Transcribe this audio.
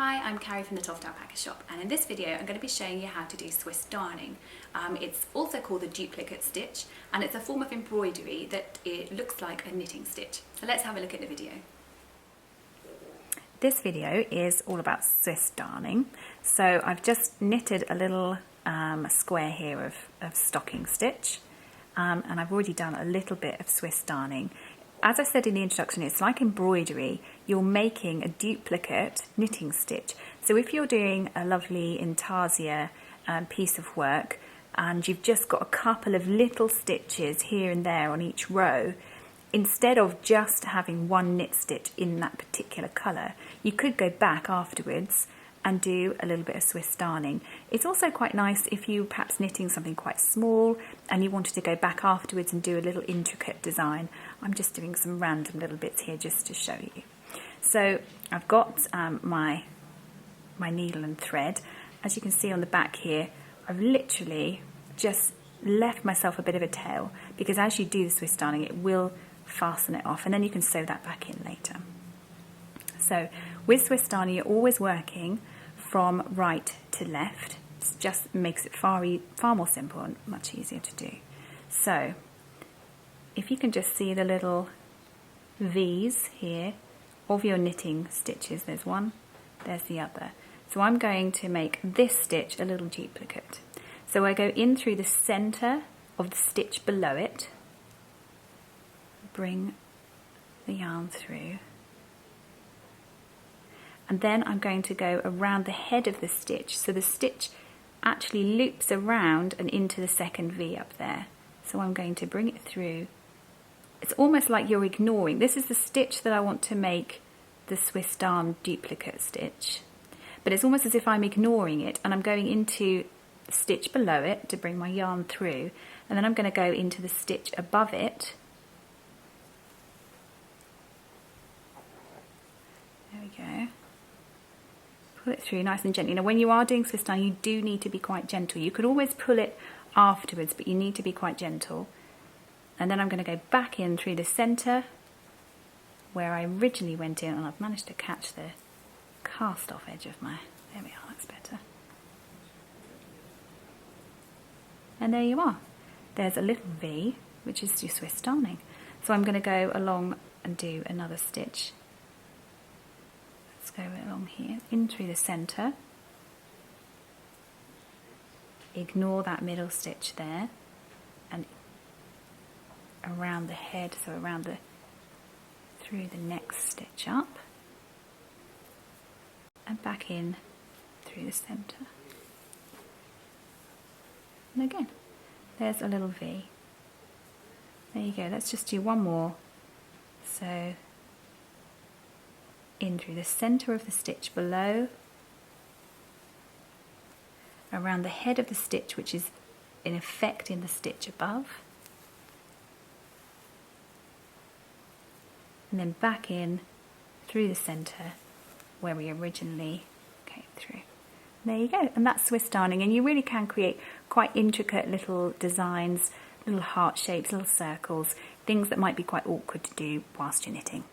Hi, I'm Carrie from the Toft Alpaca shop, and in this video I'm going to be showing you how to do Swiss darning. It's also called the duplicate stitch, and it's a form of embroidery that it looks like a knitting stitch. So let's have a look at the video. This video is all about Swiss darning. So I've just knitted a little square here of stocking stitch, and I've already done a little bit of Swiss darning. As I said in the introduction, it's like embroidery. You're making a duplicate knitting stitch. So if you're doing a lovely intarsia piece of work and you've just got a couple of little stitches here and there on each row, instead of just having one knit stitch in that particular colour, you could go back afterwards and do a little bit of Swiss darning. It's also quite nice if you perhaps knitting something quite small and you wanted to go back afterwards and do a little intricate design. I'm just doing some random little bits here just to show you. So I've got my needle and thread. As you can see on the back here, I've literally just left myself a bit of a tail, because as you do the Swiss darning it will fasten it off and then you can sew that back in later. So with Swiss darning you're always working from right to left. It just makes it far more simple and much easier to do. So if you can just see the little V's here of your knitting stitches, there's one, there's the other. So I'm going to make this stitch a little duplicate. So I go in through the center of the stitch below it, bring the yarn through, and then I'm going to go around the head of the stitch, so the stitch actually loops around and into the second V up there. So I'm going to bring it through. It's almost like you're ignoring. This is the stitch that I want to make the Swiss darn duplicate stitch, but it's almost as if I'm ignoring it and I'm going into the stitch below it to bring my yarn through, and then I'm going to go into the stitch above it. There we go. Pull it through nice and gently. Now when you are doing Swiss darning you do need to be quite gentle. You could always pull it afterwards, but you need to be quite gentle. And then I'm going to go back in through the centre where I originally went in, and I've managed to catch the cast off edge of my, there we are, that's better. And there you are. There's a little V, which is your Swiss darning. So I'm going to go along and do another stitch. Let's go along here, in through the centre. Ignore that middle stitch there, and around the head, so around the, through the next stitch up, and back in through the centre. And again, there's a little V. There you go, let's just do one more. So in through the centre of the stitch below, around the head of the stitch, which is in effect in the stitch above, and then back in through the centre where we originally came through. There you go, and that's Swiss darning, and you really can create quite intricate little designs, little heart shapes, little circles, things that might be quite awkward to do whilst you're knitting.